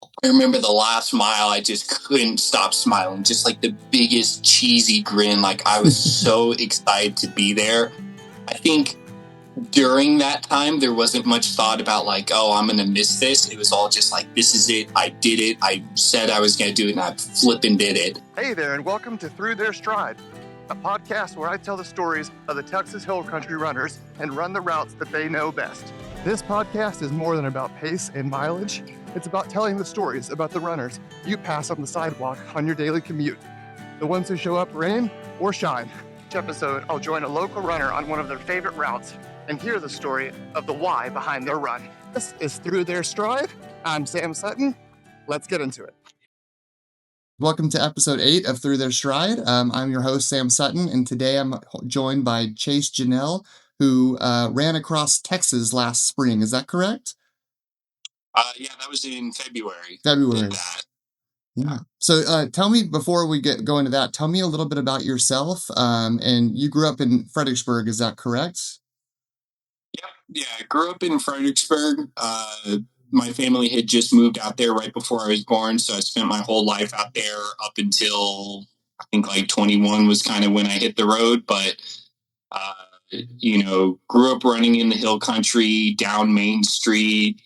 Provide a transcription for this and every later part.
I remember the last mile, I just couldn't stop smiling, just like the biggest cheesy grin. Like I was so excited to be there. I think during that time, there wasn't much thought about like, oh, I'm going to miss this. It was all just like, this is it. I did it. I said I was going to do it, and I flipping did it. Hey there, and welcome to Through Their Stride, a podcast where I tell the stories of the Texas Hill Country runners and run the routes that they know best. This podcast is more than about pace and mileage. It's about telling the stories about the runners you pass on the sidewalk on your daily commute, the ones who show up rain or shine. Each episode, I'll join a local runner on one of their favorite routes and hear the story of the why behind their run. This is Through Their Stride. I'm Sam Sutton. Let's get into it. Welcome to episode 8 of Through Their Stride. I'm your host, Sam Sutton, and today I'm joined by Chase Junell, who ran across Texas last spring. Is that correct? Yeah, that was in February. February. Did that. Yeah. So tell me, before we go into that, tell me a little bit about yourself. And you grew up in Fredericksburg, is that correct? Yep. Yeah, I grew up in Fredericksburg. My family had just moved out there right before I was born, so I spent my whole life out there up until I think like 21 was kind of when I hit the road. But grew up running in the hill country, down Main Street,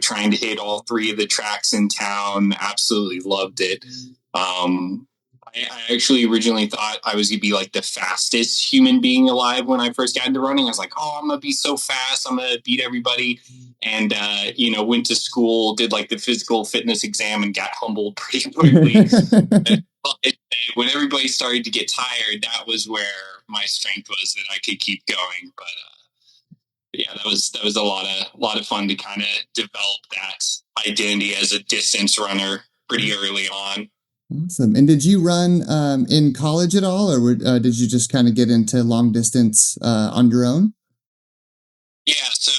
trying to hit all 3 of the tracks in town. Absolutely loved it. I actually originally thought I was going to be like the fastest human being alive when I first got into running. I was like, oh, I'm going to be so fast. I'm going to beat everybody. And, went to school, did like the physical fitness exam and got humbled pretty quickly. When everybody started to get tired, that was where my strength was that I could keep going. But yeah, that was a lot of fun to kind of develop that identity as a distance runner pretty early on. Awesome. And did you run in college at all, or did you just kind of get into long distance on your own? Yeah, so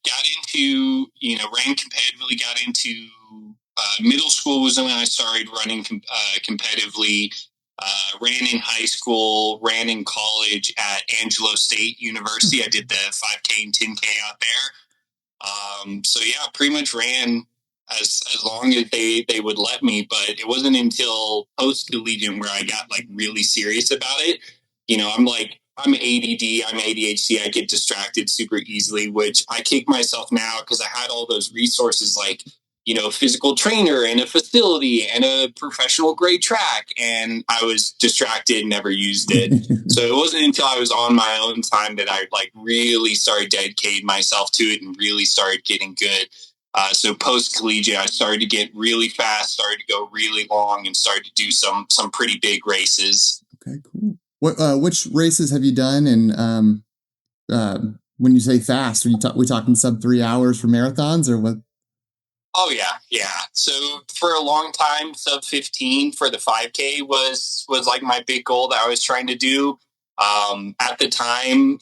got into, ran competitively, got into middle school was when I started running competitively. Ran in high school, ran in college at Angelo State University. I did the 5K and 10K out there. So yeah, pretty much ran as long as they would let me. But it wasn't until post collegiate where I got like really serious about it. I'm ADD, I'm ADHD, I get distracted super easily, which I kick myself now because I had all those resources like, physical trainer and a facility and a professional grade track. And I was distracted, never used it. So it wasn't until I was on my own time that I like really started dedicating myself to it and really started getting good. So post collegiate, I started to get really fast, started to go really long, and started to do some pretty big races. Okay, cool. Which races have you done? And when you say fast, are we talking sub 3 hours for marathons or what? Oh yeah. So for a long time, sub 15 for the 5K was like my big goal that I was trying to do. At the time,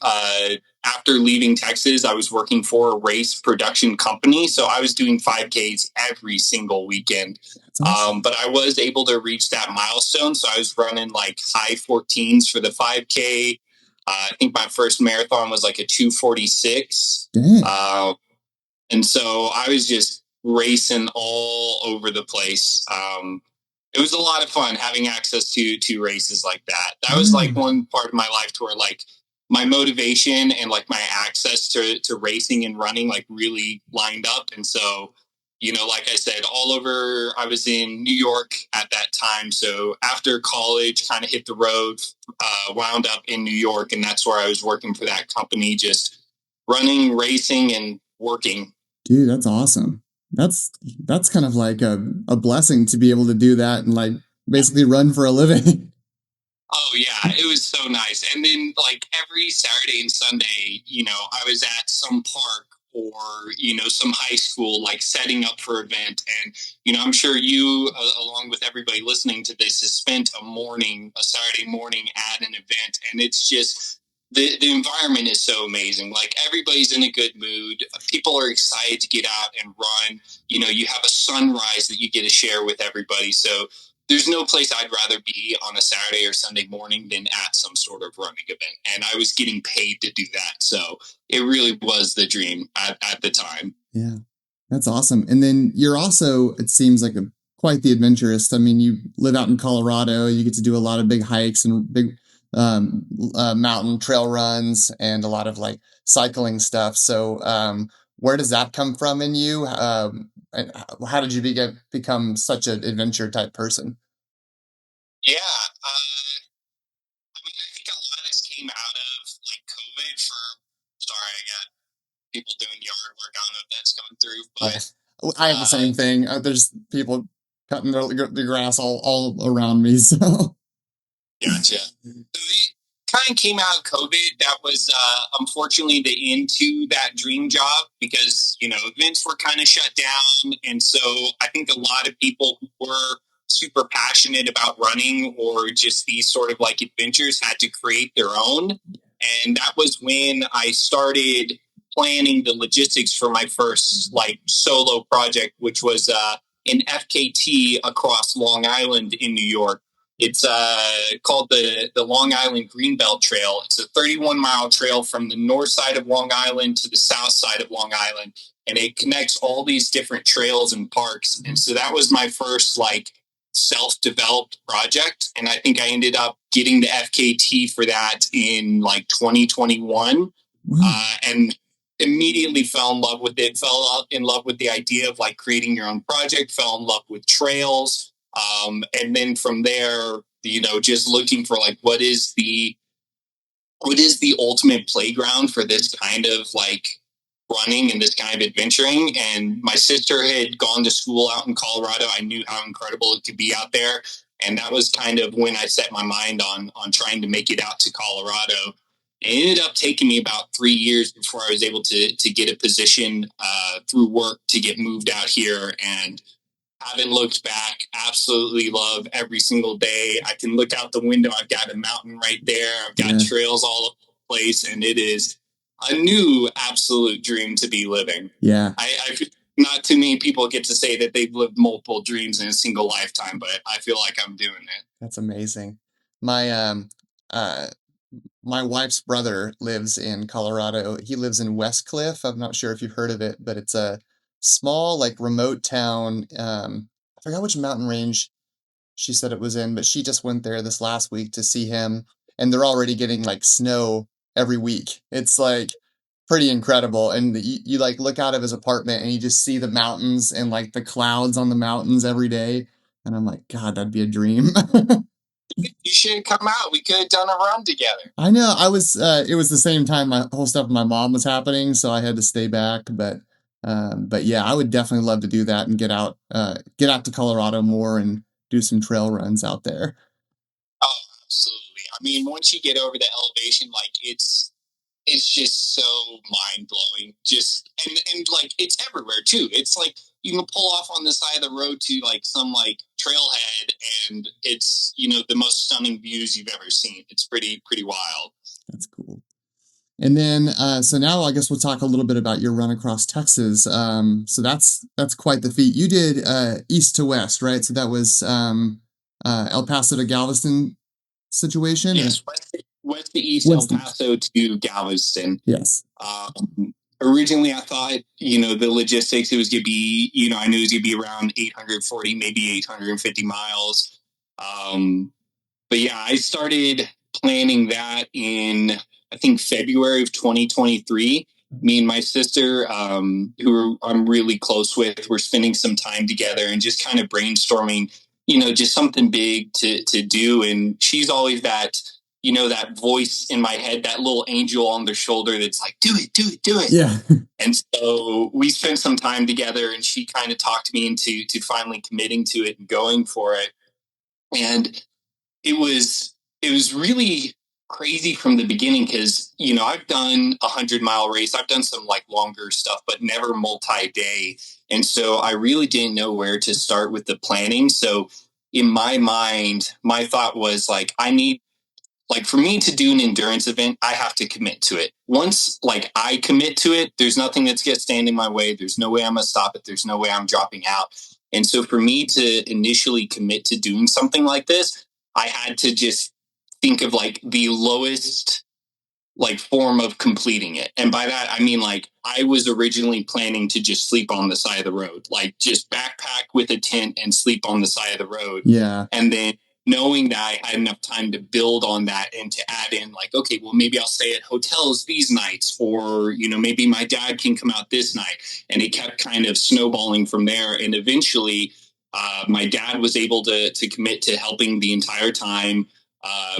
after leaving Texas, I was working for a race production company, so I was doing 5Ks every single weekend. Awesome. But I was able to reach that milestone, so I was running like high 14s for the 5K. I think my first marathon was like a 2:46. And so I was just racing all over the place. It was a lot of fun having access to races like that. That was like one part of my life to where like my motivation and like my access to racing and running like really lined up. And so, like I said, all over, I was in New York at that time. So after college, kind of hit the road, wound up in New York. And that's where I was working for that company, just running, racing, and working. Dude, that's awesome. That's kind of like a blessing to be able to do that and like basically run for a living. Oh yeah, it was so nice. And then like every Saturday and Sunday, I was at some park or, some high school, like setting up for an event. And, I'm sure you, along with everybody listening to this, has spent a Saturday morning at an event. And it's just, the environment is so amazing. Like everybody's in a good mood. People are excited to get out and run. You have a sunrise that you get to share with everybody. So there's no place I'd rather be on a Saturday or Sunday morning than at some sort of running event. And I was getting paid to do that. So it really was the dream at the time. Yeah. That's awesome. And then you're also, it seems like quite the adventurist. I mean, you live out in Colorado, you get to do a lot of big hikes and big mountain trail runs and a lot of like cycling stuff. So, where does that come from in you? And how did you become such an adventure type person? Yeah. I mean, I think a lot of this came out of like COVID for, sorry, I got people doing yard work. I don't know if that's coming through, but Yes. I have the same thing. There's people cutting the grass all around me. So, gotcha. So it kind of came out of COVID. That was unfortunately the end to that dream job because, events were kind of shut down. And so I think a lot of people who were super passionate about running or just these sort of like adventures had to create their own. And that was when I started planning the logistics for my first like solo project, which was an FKT across Long Island in New York. It's called the Long Island Greenbelt Trail. It's a 31-mile trail from the north side of Long Island to the south side of Long Island, and it connects all these different trails and parks. And so that was my first like self-developed project, and I think I ended up getting the FKT for that in like 2021, and immediately fell in love with it. Fell in love with the idea of like creating your own project. Fell in love with trails. And then from there, just looking for like what is the ultimate playground for this kind of like running and this kind of adventuring. And my sister had gone to school out in Colorado. I knew how incredible it could be out there. And that was kind of when I set my mind on trying to make it out to Colorado. It ended up taking me about 3 years before I was able to get a position through work to get moved out here. And haven't looked back. Absolutely love every single day. I can look out the window. I've got a mountain right there. I've got trails all over the place, and it is a new absolute dream to be living. Yeah. I not too many people get to say that they've lived multiple dreams in a single lifetime, but I feel like I'm doing it. That's amazing. My uh my wife's brother lives in Colorado. He lives in Westcliff. I'm not sure if you've heard of it, but it's a small, like remote town. I forgot which mountain range she said it was in, but she just went there this last week to see him, and they're already getting like snow every week. It's like pretty incredible. And you like look out of his apartment and you just see the mountains and like the clouds on the mountains every day. And I'm like, God, that'd be a dream. You should come out. We could have done a run together. I know. It was the same time my whole stuff with my mom was happening, so I had to stay back. But yeah, I would definitely love to do that and get out to Colorado more and do some trail runs out there. Oh, absolutely. I mean, once you get over the elevation, like it's just so mind blowing. Just and like it's everywhere too. It's like you can pull off on the side of the road to like some like trailhead, and it's the most stunning views you've ever seen. It's pretty wild. That's cool. And then, so now I guess we'll talk a little bit about your run across Texas. So that's quite the feat. You did east to west, right? So that was El Paso to Galveston situation. Yes, west to east, El Paso to Galveston. Yes. Originally, I thought the logistics it was gonna be I knew it was gonna be around 840, maybe 850 miles. But yeah, I started planning that in, I think, February of 2023. Me and my sister, who I'm really close with, we're spending some time together and just kind of brainstorming, just something big to do. And she's always that voice in my head, that little angel on their shoulder that's like, do it, do it, do it. Yeah. And so we spent some time together, and she kind of talked me into finally committing to it and going for it. And it was really crazy from the beginning because I've done 100-mile race. I've done some like longer stuff, but never multi-day. And so I really didn't know where to start with the planning. So in my mind, my thought was like, I need, like, for me to do an endurance event, I have to commit to it. Once like I commit to it, there's nothing that's going to stand in my way. There's no way I'm going to stop it. There's no way I'm dropping out. And so for me to initially commit to doing something like this, I had to just think of like the lowest form of completing it. And by that, I mean, like, I was originally planning to just sleep on the side of the road, like just backpack with a tent and sleep on the side of the road. Yeah. And then knowing that I had enough time to build on that and to add in, like, okay, well, maybe I'll stay at hotels these nights, or, maybe my dad can come out this night. And it kept kind of snowballing from there. And eventually, my dad was able to commit to helping the entire time.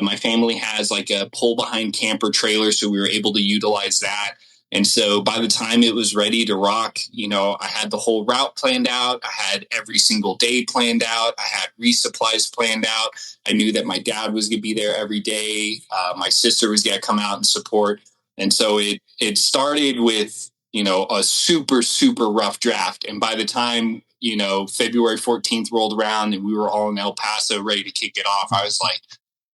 My family has like a pull behind camper trailer, so we were able to utilize that. And so by the time it was ready to rock, I had the whole route planned out. I had every single day planned out. I had resupplies planned out. I knew that my dad was going to be there every day. My sister was going to come out and support. And so it started with, a super, super rough draft. And by the time, February 14th rolled around and we were all in El Paso ready to kick it off, I was like,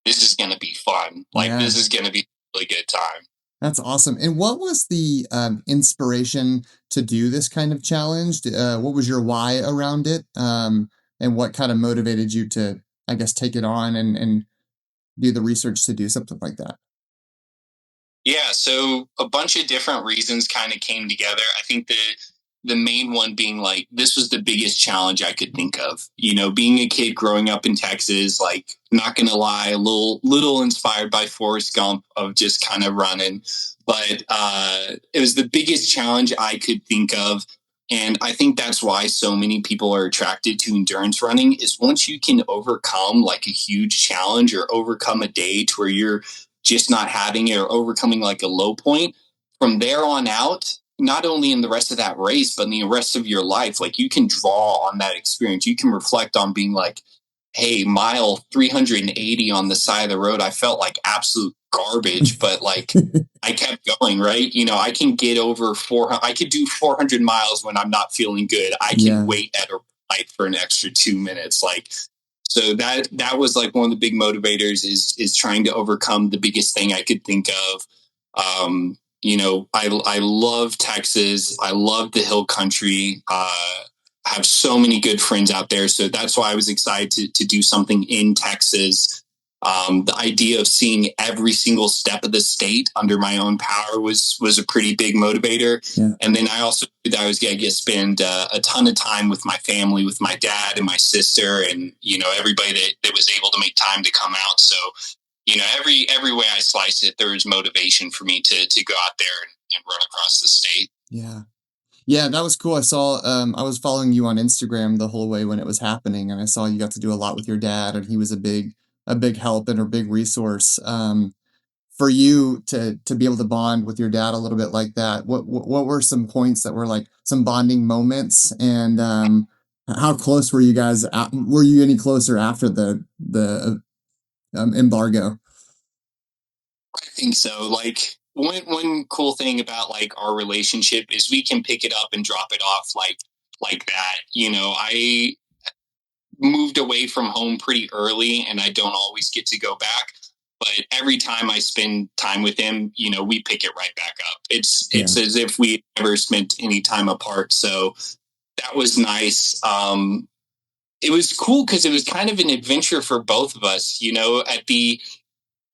this is going to be fun. This is going to be a really good time. That's awesome. And what was the inspiration to do this kind of challenge? What was your why around it? And what kind of motivated you to, I guess, take it on and do the research to do something like that? Yeah, so a bunch of different reasons kind of came together. I think the main one being, like, this was the biggest challenge I could think of. Being a kid growing up in Texas, like, not gonna lie, a little inspired by Forrest Gump of just kind of running. But it was the biggest challenge I could think of. And I think that's why so many people are attracted to endurance running, is once you can overcome like a huge challenge or overcome a day to where you're just not having it, or overcoming like a low point, from there on out, not only in the rest of that race, but in the rest of your life, like, you can draw on that experience. You can reflect on being like, hey, mile 380 on the side of the road, I felt like absolute garbage, but like, I kept going, right? I can get over 400. I could do 400 miles when I'm not feeling good. I can wait at a light for an extra 2 minutes. Like, so that was like one of the big motivators, is trying to overcome the biggest thing I could think of. I love Texas. I love the hill country. I have so many good friends out there. So that's why I was excited to do something in Texas. The idea of seeing every single step of the state under my own power was a pretty big motivator. Yeah. And then I also knew that I was going to spend a ton of time with my family, with my dad and my sister, and everybody that was able to make time to come out. So every way I slice it, there was motivation for me to go out there and run across the state. Yeah. Yeah, that was cool. I saw, I was following you on Instagram the whole way when it was happening, and I saw you got to do a lot with your dad, and he was a big help and a big resource. For you to be able to bond with your dad a little bit like that, what were some points that were like some bonding moments, and how close were you guys? Were you any closer after the embargo? I think so. Like, one cool thing about like our relationship is we can pick it up and drop it off like that. I moved away from home pretty early, and I don't always get to go back. But every time I spend time with him, we pick it right back up. It's as if we never spent any time apart. So that was nice. It was cool because it was kind of an adventure for both of us.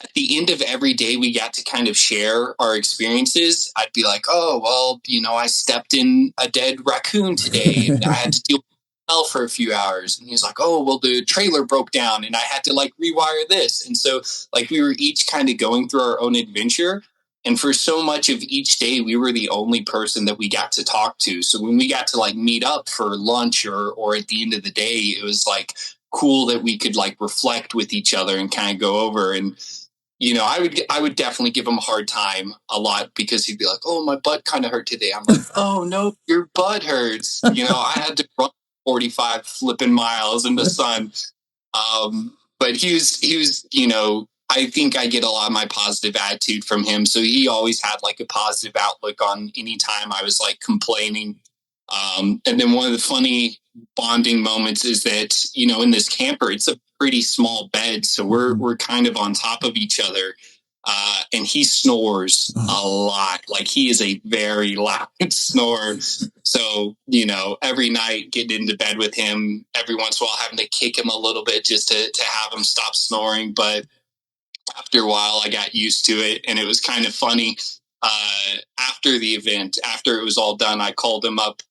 At the end of every day, we got to kind of share our experiences. I'd be like, oh, well, I stepped in a dead raccoon today and I had to deal with smell for a few hours. And he's like, oh, well, the trailer broke down and I had to like rewire this. And so like we were each kind of going through our own adventure. And for so much of each day, we were the only person that we got to talk to. So when we got to like meet up for lunch or at the end of the day, it was like cool that we could like reflect with each other and kind of go over. And I would definitely give him a hard time a lot, because he'd be like, oh, my butt kind of hurt today. I'm like, oh, no, your butt hurts. I had to run 45 flipping miles in the sun. But he was, I think I get a lot of my positive attitude from him. So he always had like a positive outlook on any time I was like complaining. And then one of the funny bonding moments is that, in this camper, it's a pretty small bed. So we're kind of on top of each other. And he snores a lot. Like, he is a very loud snorer. So, every night getting into bed with him, every once in a while having to kick him a little bit just to have him stop snoring. But after a while, I got used to it, and it was kind of funny. After the event, after it was all done, I called him up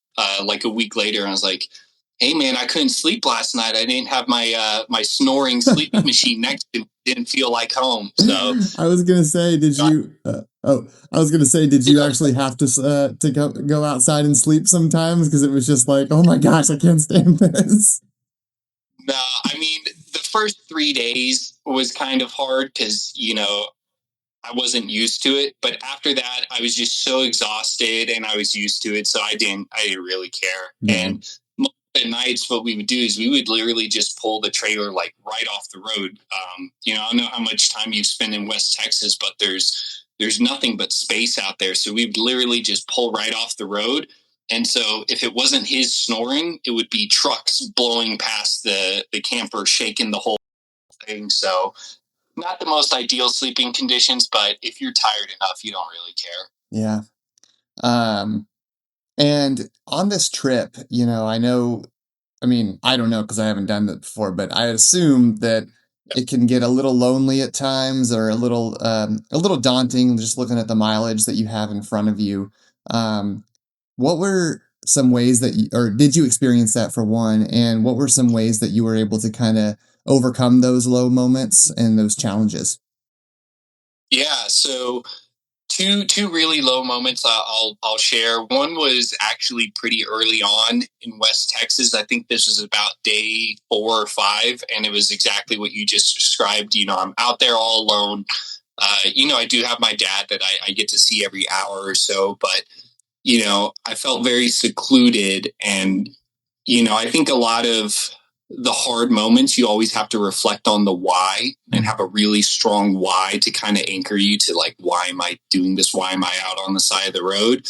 like a week later, and I was like, "Hey, man, I couldn't sleep last night. I didn't have my snoring sleep machine next to me. Didn't feel like home." So I was gonna say, did you? I was gonna say, did you actually have to go outside and sleep sometimes? Because it was just like, oh my gosh, I can't stand this. no, I mean, the first 3 days was kind of hard because I wasn't used to it, but after that, I was just so exhausted and I was used to it, so I didn't really care. Yeah. And at nights, what we would do is we would literally just pull the trailer like right off the road. I don't know how much time you spend in West Texas, but there's nothing but space out there, so we would literally just pull right off the road. And so, if it wasn't his snoring, it would be trucks blowing past the camper, shaking the whole thing. So not the most ideal sleeping conditions, but if you're tired enough, you don't really care. Yeah. Um, and on this trip, I mean, I don't know because I haven't done that before, but I assume that it can get a little lonely at times or a little daunting just looking at the mileage that you have in front of you. Um, what were some ways that or did you experience that for one? And what were some ways that you were able to kind of overcome those low moments and those challenges? Yeah, so two really low moments I'll share. One was actually pretty early on in West Texas. I think this was about day 4 or 5, and it was exactly what you just described. I'm out there all alone. I do have my dad that I get to see every hour or so, but I felt very secluded. And, I think a lot of the hard moments, you always have to reflect on the why and have a really strong why to kind of anchor you to like, why am I doing this? Why am I out on the side of the road?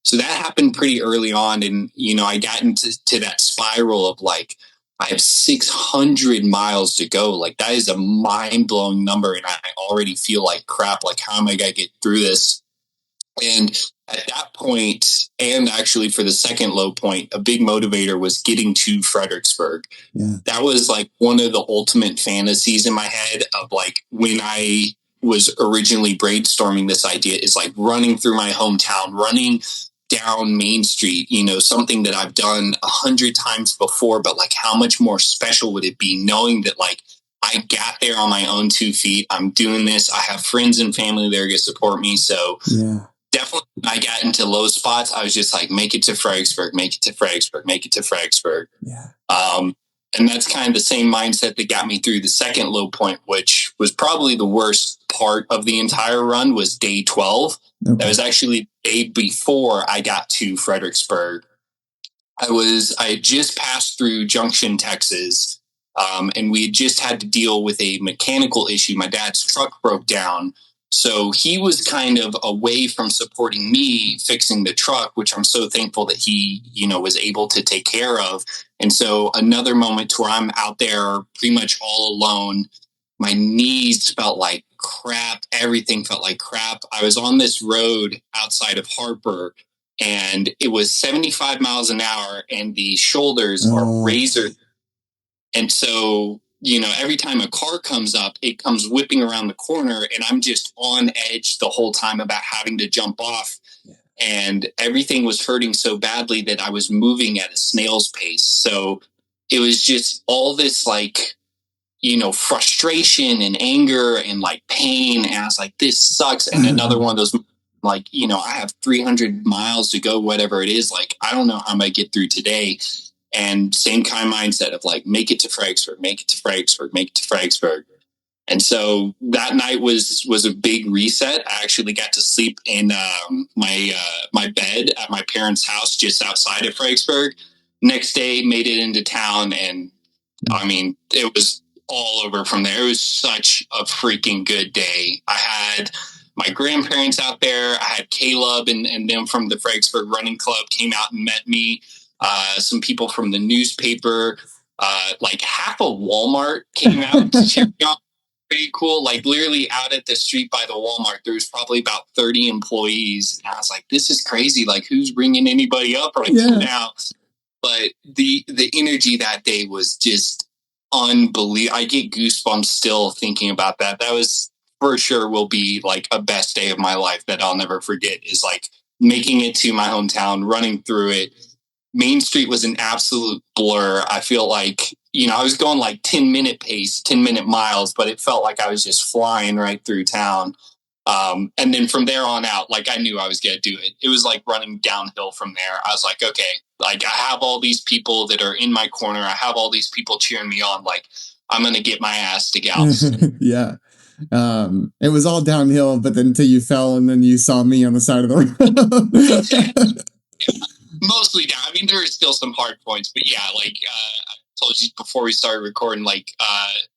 So that happened pretty early on. And, I got into that spiral of like, I have 600 miles to go. Like, that is a mind blowing number. And I already feel like crap. Like, how am I going to get through this? And at that point, and actually for the second low point, a big motivator was getting to Fredericksburg. Yeah. That was like one of the ultimate fantasies in my head of like when I was originally brainstorming this idea is like running through my hometown, running down Main Street, something that I've done 100 times before, but like how much more special would it be knowing that like I got there on my own 2 feet. I'm doing this. I have friends and family there to support me. So Yeah. definitely when I got into low spots, I was just like, make it to Fredericksburg, make it to Fredericksburg, make it to Fredericksburg. Yeah. And that's kind of the same mindset that got me through the second low point, which was probably the worst part of the entire run, was day 12. Okay. That was actually the day before I got to Fredericksburg. I had just passed through Junction, Texas, and we had just had to deal with a mechanical issue. My dad's truck broke down. So he was kind of away from supporting me fixing the truck, which I'm so thankful that he, was able to take care of. And so another moment where I'm out there pretty much all alone, my knees felt like crap. Everything felt like crap. I was on this road outside of Harper, and it was 75 miles an hour, and the shoulders are razor. And so, every time a car comes up, it comes whipping around the corner, and I'm just on edge the whole time about having to jump off. And everything was hurting so badly that I was moving at a snail's pace. So it was just all this like, frustration and anger and like pain. And I was like, this sucks. And another one of those, like, I have 300 miles to go, whatever it is. Like, I don't know how I'm going to get through today. And same kind of mindset of like, make it to Fredericksburg, make it to Fredericksburg, make it to Fredericksburg. And so that night was a big reset. I actually got to sleep in my bed at my parents' house just outside of Fredericksburg. Next day, made it into town, and I mean, it was all over from there. It was such a freaking good day. I had my grandparents out there. I had Caleb and them from the Fredericksburg Running Club came out and met me. Some people from the newspaper, like half of Walmart came out to check me out. Pretty cool. Like literally out at the street by the Walmart, there was probably about 30 employees. And I was like, this is crazy. Like, who's bringing anybody up right now? But the energy that day was just unbelievable. I get goosebumps still thinking about that. That was for sure will be like a best day of my life that I'll never forget is like making it to my hometown, running through it. Main Street was an absolute blur. I feel like, I was going like 10-minute pace, 10-minute miles, but it felt like I was just flying right through town. And then from there on out, like I knew I was going to do it. It was like running downhill from there. I was like, okay, like I have all these people that are in my corner. I have all these people cheering me on. Like I'm going to get my ass to Galveston. Yeah. It was all downhill, but then until you fell and then you saw me on the side of the road. Mostly down. I mean, there are still some hard points, but yeah, like I told you before we started recording, like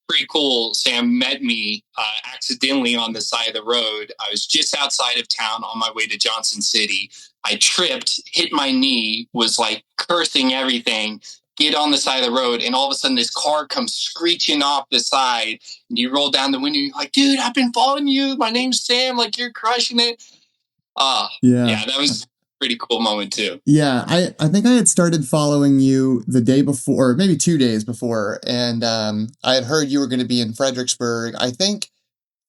pretty cool. Sam met me accidentally on the side of the road. I was just outside of town on my way to Johnson City. I tripped, hit my knee, was like cursing everything, get on the side of the road, and all of a sudden this car comes screeching off the side, and you roll down the window, you're like, dude, I've been following you. My name's Sam. Like, you're crushing it. Yeah, that was a pretty cool moment too. Yeah, I think I had started following you the day before, maybe 2 days before, and I had heard you were going to be in Fredericksburg. I think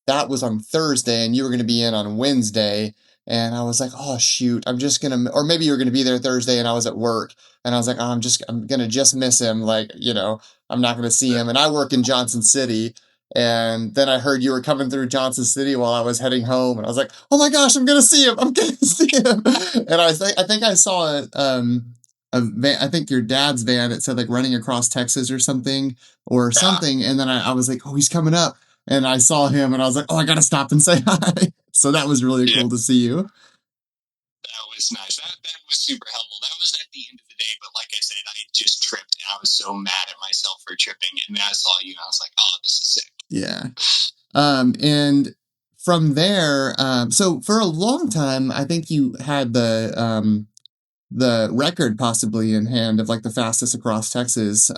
that was on Thursday, and you were going to be in on Wednesday. And I was like, oh, shoot, I'm just going to, or maybe you were going to be there Thursday and I was at work. And I was like, oh, I'm going to just miss him. Like, I'm not going to see him. And I work in Johnson City. And then I heard you were coming through Johnson City while I was heading home. And I was like, oh my gosh, I'm going to see him. I'm going to see him. And I think I saw a van, I think your dad's van, it said like running across Texas or something. And then I was like, oh, he's coming up. And I saw him and I was like, oh, I got to stop and say hi. So that was really cool to see you. That was nice. That was super helpful. That was at the end of the day. But like I said, I just tripped and I was so mad at myself for tripping. And then I saw you and I was like, oh, this is sick. Yeah. And from there, so for a long time, I think you had the record possibly in hand of like the fastest across Texas.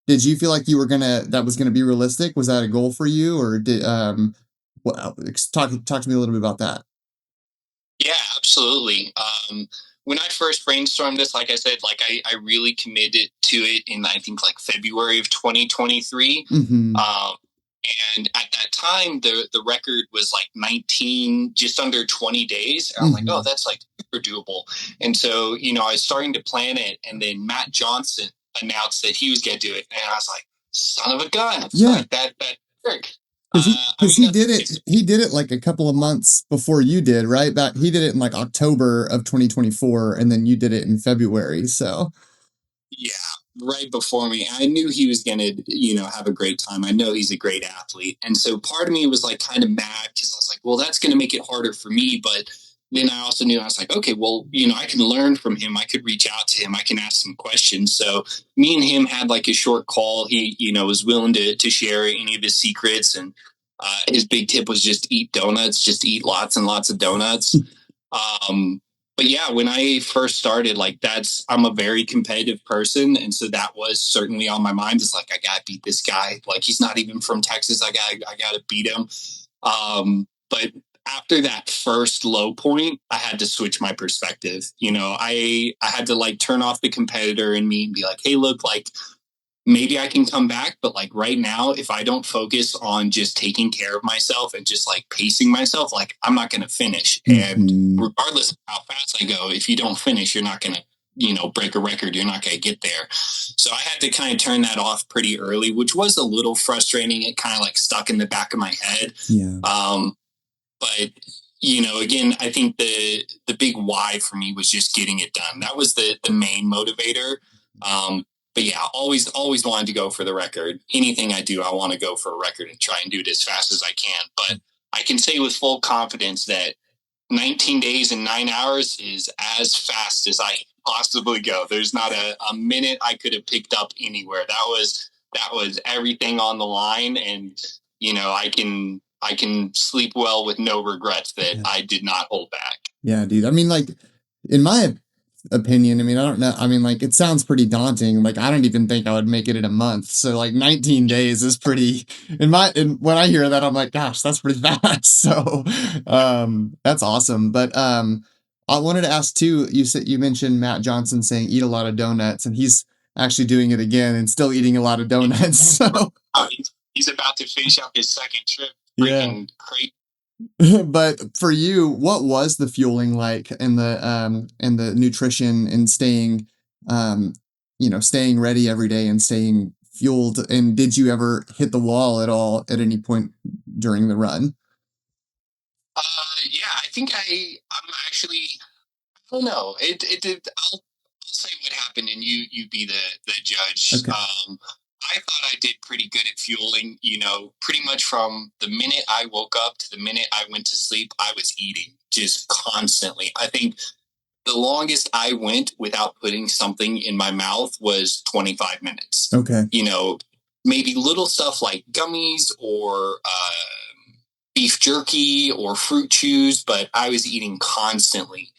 Did you feel like that was gonna be realistic? Was that a goal for you, or talk to me a little bit about that? Yeah, absolutely. When I first brainstormed this, like I said, like I really committed to it in I think like February of 2023. Mm-hmm. And at that time, the record was like 19, just under 20 days. And I'm like, oh, that's like super doable. And so, I was starting to plan it. And then Matt Johnson announced that he was going to do it. And I was like, son of a gun. Yeah. Like that worked. Because he did it like a couple of months before you did, right? He did it in like October of 2024. And then you did it in February. So. Yeah. Right before me. I knew he was going to, have a great time. I know he's a great athlete. And so part of me was like kind of mad because I was like, well, that's going to make it harder for me. But then I also knew I was like, okay, well, I can learn from him. I could reach out to him. I can ask some questions. So me and him had like a short call. He, was willing to share any of his secrets. And his big tip was just eat donuts, just eat lots and lots of donuts. But yeah, when I first started, like I'm a very competitive person. And so that was certainly on my mind. It's like, I got to beat this guy. Like, he's not even from Texas. I got to beat him. But after that first low point, I had to switch my perspective. I had to like turn off the competitor in me and be like, hey, look, like, maybe I can come back. But like right now, if I don't focus on just taking care of myself and just like pacing myself, like I'm not going to finish. Mm-hmm. And regardless of how fast I go, if you don't finish, you're not going to, break a record. You're not going to get there. So I had to kind of turn that off pretty early, which was a little frustrating. It kind of like stuck in the back of my head. Yeah. But again, I think the big why for me was just getting it done. That was the main motivator. But yeah, always wanted to go for the record. Anything I do, I want to go for a record and try and do it as fast as I can. But I can say with full confidence that 19 days and 9 hours is as fast as I possibly go. There's not a minute I could have picked up anywhere. That was everything on the line. And, I can sleep well with no regrets that I did not hold back. Yeah, dude. I mean, like, in my opinion, I mean, I don't know. I mean, like, it sounds pretty daunting. Like, I don't even think I would make it in a month. So like 19 days is pretty, when I hear that, I'm like, gosh, that's pretty fast. So, that's awesome. But, I wanted to ask too, you mentioned Matt Johnson saying eat a lot of donuts, and he's actually doing it again and still eating a lot of donuts. So he's about to finish up his second trip. freaking crazy. But for you, what was the fueling like and the nutrition and staying staying ready every day and staying fueled? And did you ever hit the wall at all at any point during the run? Yeah, I think I'm actually, I don't know. It did. I'll say what happened, and you be the judge. Okay. I thought I did pretty good at fueling. Pretty much from the minute I woke up to the minute I went to sleep, I was eating just constantly. I think the longest I went without putting something in my mouth was 25 minutes. Okay. Maybe little stuff like gummies or beef jerky or fruit chews, but I was eating constantly.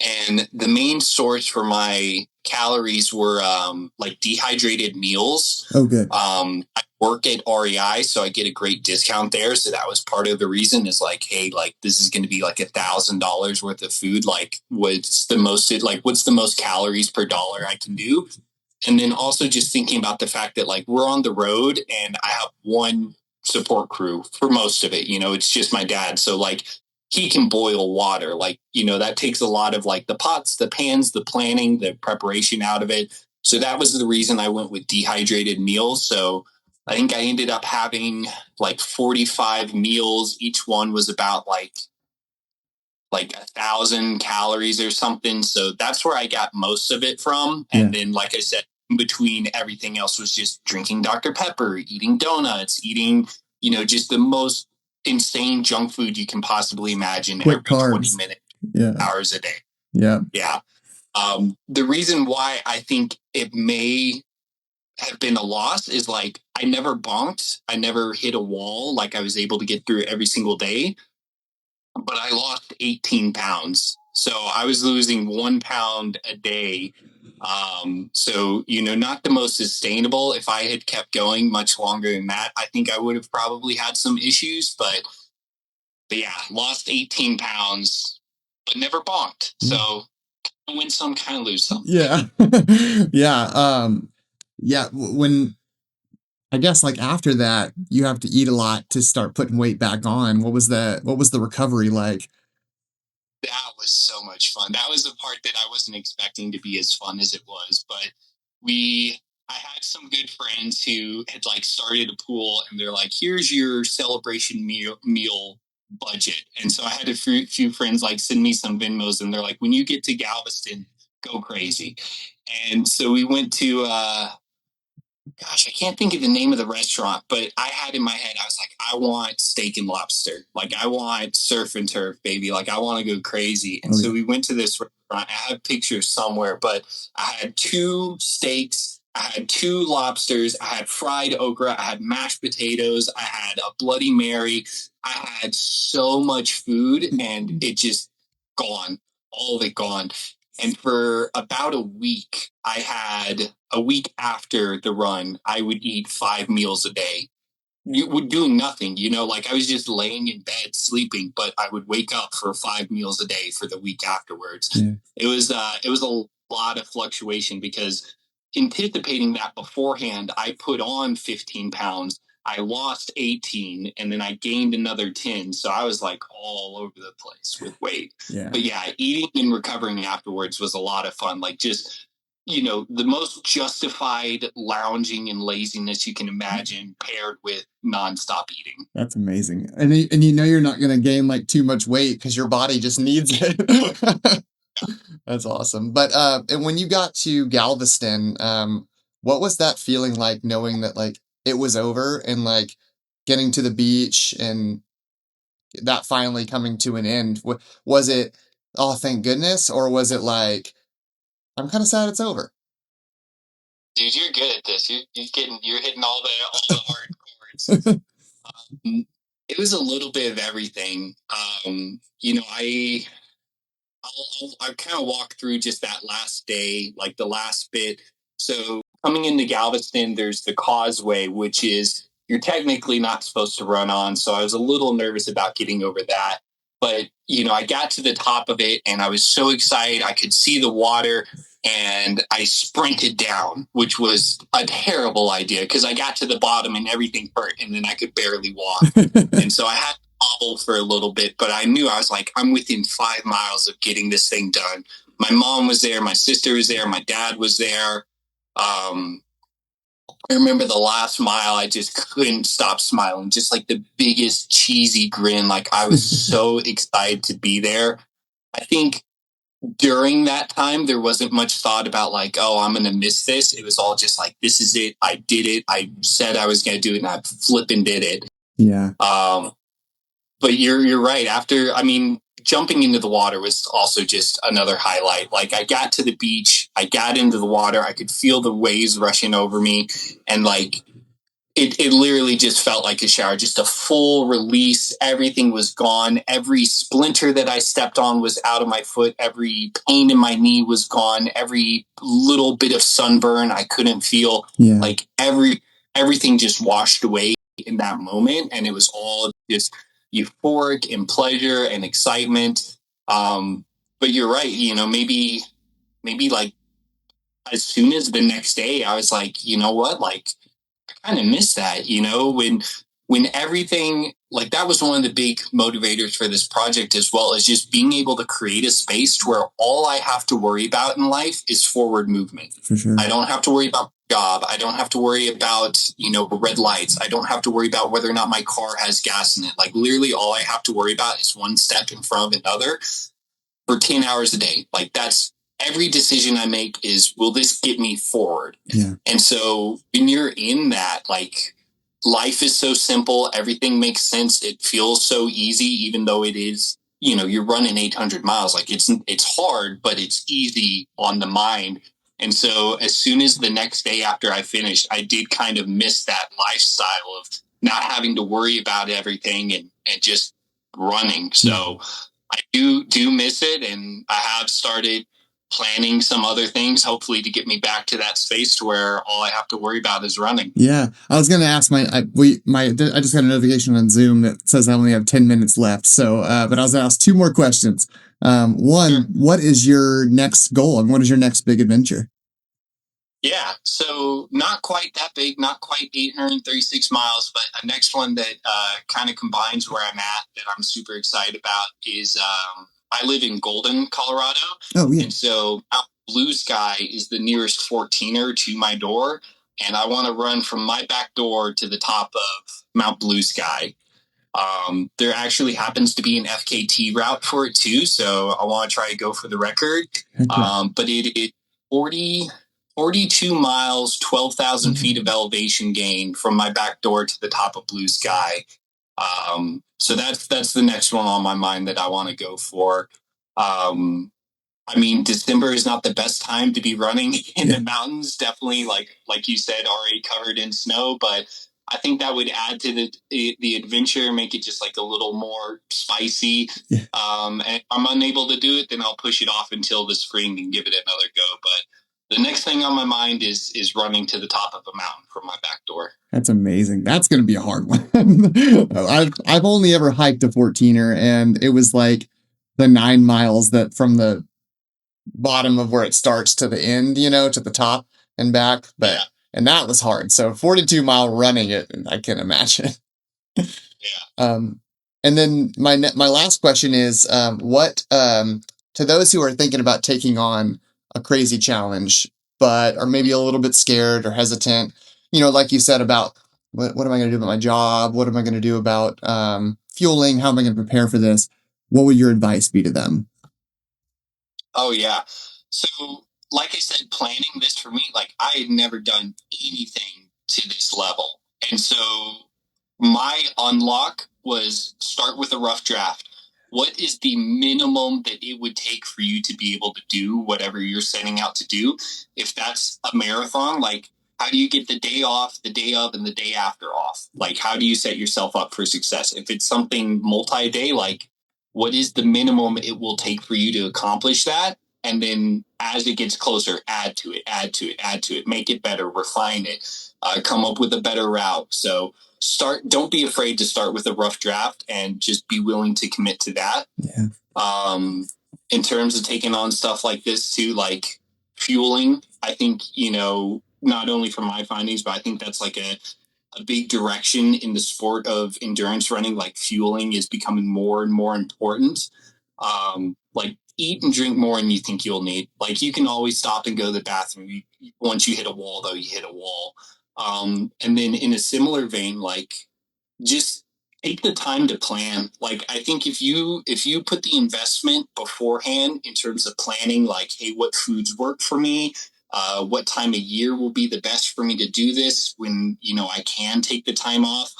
And the main source for my calories were like dehydrated meals. Oh, good. I work at REI, so I get a great discount there. So that was part of the reason is like, hey, like this is going to be like $1,000 worth of food. Like, what's the most calories per dollar I can do? And then also just thinking about the fact that like we're on the road and I have one support crew for most of it. It's just my dad. So like he can boil water. Like, that takes a lot of like the pots, the pans, the planning, the preparation out of it. So that was the reason I went with dehydrated meals. So I think I ended up having like 45 meals. Each one was about like 1,000 calories or something. So that's where I got most of it from. And then, like I said, in between everything else was just drinking Dr. Pepper, eating donuts, eating, just the most insane junk food you can possibly imagine. Quick every carbs. 20 minutes, Yeah. hours a day. Yeah. Yeah. The reason why I think it may have been a loss is like I never bonked. I never hit a wall. Like I was able to get through every single day, but I lost 18 pounds. So I was losing 1 pound a day. So, not the most sustainable. If I had kept going much longer than that, I think I would have probably had some issues, but yeah, lost 18 pounds, but never bonked. So win some, kind of lose some. Yeah. Yeah. Yeah. When I guess like after that, you have to eat a lot to start putting weight back on. What was the recovery like? That was so much fun. That was the part that I wasn't expecting to be as fun as it was. But I had some good friends who had like started a pool, and they're like, "Here's your celebration meal budget." And so I had a few friends like send me some Venmos, and they're like, "When you get to Galveston, go crazy." And so we went to gosh, I can't think of the name of the restaurant, but I had in my head, I was like, I want steak and lobster. Like, I want surf and turf, baby. Like, I want to go crazy. And so we went to this restaurant. I have pictures somewhere, but I had 2 steaks. I had 2 lobsters. I had fried okra. I had mashed potatoes. I had a Bloody Mary. I had so much food and it just gone. All of it gone. And for about a week after the run, I would eat 5 meals a day. You would doing nothing, like I was just laying in bed sleeping, but I would wake up for 5 meals a day for the week afterwards. Yeah. It was a lot of fluctuation because anticipating that beforehand, I put on 15 pounds. I lost 18 and then I gained another 10. So I was like all over the place with weight. Yeah. But yeah, eating and recovering afterwards was a lot of fun. Like just, the most justified lounging and laziness you can imagine paired with nonstop eating. That's amazing. And you're not going to gain like too much weight because your body just needs it. That's awesome. But and when you got to Galveston, what was that feeling like knowing that like it was over and like getting to the beach and that finally coming to an end? Was it, oh, thank goodness, or was it like I'm kind of sad it's over? Dude, you're good at this. You're hitting all the hard chords. It was a little bit of everything. I kind of walk through just that last day, like the last bit. So coming into Galveston, there's the causeway, which is you're technically not supposed to run on. So I was a little nervous about getting over that. But, I got to the top of it and I was so excited. I could see the water and I sprinted down, which was a terrible idea because I got to the bottom and everything hurt, and then I could barely walk. And so I had to hobble for a little bit, but I knew I was like, I'm within 5 miles of getting this thing done. My mom was there, my sister was there, my dad was there. I remember the last mile, I just couldn't stop smiling, just like the biggest cheesy grin. Like I was so excited to be there. I think during that time, there wasn't much thought about like, oh, I'm going to miss this. It was all just like, this is it. I did it. I said I was going to do it, and I flipping did it. Yeah. But you're right. After, I mean, jumping into the water was also just another highlight. Like I got to the beach, I got into the water, I could feel the waves rushing over me, and like it literally just felt like a shower, just a full release. Everything was gone. Every splinter that I stepped on was out of my foot. Every pain in my knee was gone. Every little bit of sunburn I couldn't feel. Yeah. Like everything just washed away in that moment. And it was all just euphoric and pleasure and excitement. But you're right. You know, maybe like as soon as the next day, I was like, you know what, like, kind of miss that, you know, when everything, like, that was one of the big motivators for this project, as well as just being able to create a space to where all I have to worry about in life is forward movement. For sure. I don't have to worry about job. I don't have to worry about, you know, red lights. I don't have to worry about whether or not my car has gas in it. Like literally all I have to worry about is one step in front of another for 10 hours a day. Like that's every decision I make is, will this get me forward? Yeah. And so when you're in that, like, life is so simple, everything makes sense. It feels so easy, even though it is, you know, you're running 800 miles. Like it's hard, but it's easy on the mind. And so as soon as the next day after I finished, I did kind of miss that lifestyle of not having to worry about everything and just running. So I do miss it. And I have started planning some other things, hopefully to get me back to that space to where all I have to worry about is running. Yeah, I was going to ask I just got a notification on Zoom that says I only have 10 minutes left. So, but I was going to ask two more questions. One, sure. What is your next goal and what is your next big adventure? Yeah, so not quite that big, not quite 836 miles, but a next one that kind of combines where I'm at that I'm super excited about is I live in Golden, Colorado. Oh, yeah. And so Mount Blue Sky is the nearest 14er to my door. And I want to run from my back door to the top of Mount Blue Sky. There actually happens to be an FKT route for it too. So I want to try to go for the record. But it is 42 miles, 12,000 feet of elevation gain from my back door to the top of Blue Sky. So that's the next one on my mind that I want to go for. I mean, December is not the best time to be running in the mountains. Definitely, like you said, already covered in snow. But I think that would add to the adventure, make it just like a little more spicy. Yeah. And if I'm unable to do it, then I'll push it off until the spring and give it another go. But the next thing on my mind is running to the top of a mountain from my back door. That's amazing. That's going to be a hard one. I've only ever hiked a 14er, and it was like the 9 miles that from the bottom of where it starts to the end, you know, to the top and back. But yeah. And that was hard. So 42-mile running it, I can imagine. Yeah. And then my last question is, what to those who are thinking about taking on a crazy challenge, but are maybe a little bit scared or hesitant, you know, like you said about what am I going to do about my job? What am I going to do about fueling? How am I going to prepare for this? What would your advice be to them? Oh, yeah. So, like I said, planning this for me, like I had never done anything to this level. And so my unlock was start with a rough draft. What is the minimum that it would take for you to be able to do whatever you're setting out to do? If that's a marathon, like how do you get the day off, the day of, and the day after off? Like how do you set yourself up for success? If it's something multi-day, like what is the minimum it will take for you to accomplish that? And then as it gets closer, add to it, make it better, refine it, come up with a better route. So don't be afraid to start with a rough draft and just be willing to commit to that. Yeah. In terms of taking on stuff like this too, like fueling. I think, not only from my findings, but I think that's like a big direction in the sport of endurance running. Like fueling is becoming more and more important. Like eat and drink more than you think you'll need. Like you can always stop and go to the bathroom. Once you hit a wall, though, you hit a wall. And then in a similar vein, like just take the time to plan. Like I think if you put the investment beforehand in terms of planning, like, hey, what foods work for me, what time of year will be the best for me to do this when I can take the time off,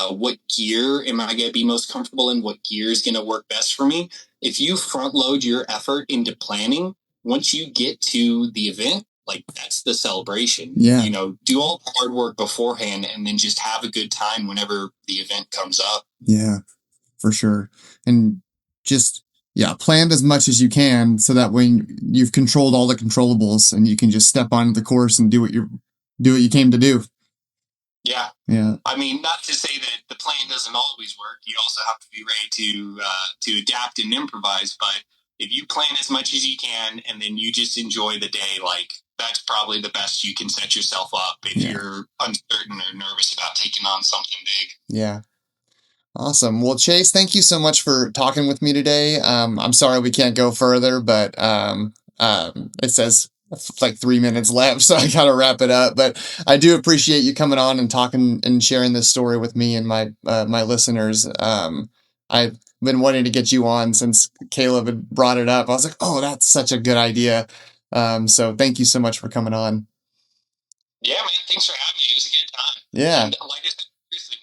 what gear am I going to be most comfortable in, what gear is going to work best for me. If you front load your effort into planning, once you get to the event, like that's the celebration. Yeah. Do all the hard work beforehand and then just have a good time whenever the event comes up. Yeah, for sure. And just, yeah, plan as much as you can so that when you've controlled all the controllables and you can just step onto the course and do what you came to do. Yeah. Yeah. I mean, not to say that the plan doesn't always work. You also have to be ready to adapt and improvise. But if you plan as much as you can and then you just enjoy the day, like that's probably the best you can set yourself up if you're uncertain or nervous about taking on something big. Yeah. Awesome. Well, Chase, thank you so much for talking with me today. I'm sorry we can't go further, but it says like 3 minutes left, so I gotta wrap it up. But I do appreciate you coming on and talking and sharing this story with me and my listeners. I've been wanting to get you on since Caleb had brought it up. I was like, oh, that's such a good idea. So thank you so much for coming on. Yeah, man. Thanks for having me. It was a good time. Yeah. And like I said, seriously,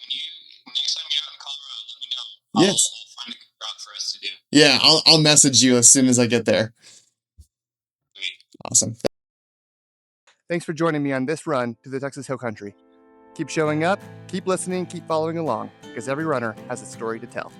next time you're out in Colorado, let me know. Yes. I'll find a good route for us to do. Yeah, I'll message you as soon as I get there. Sweet. Awesome. Thanks for joining me on this run to the Texas Hill Country. Keep showing up, keep listening, keep following along, because every runner has a story to tell.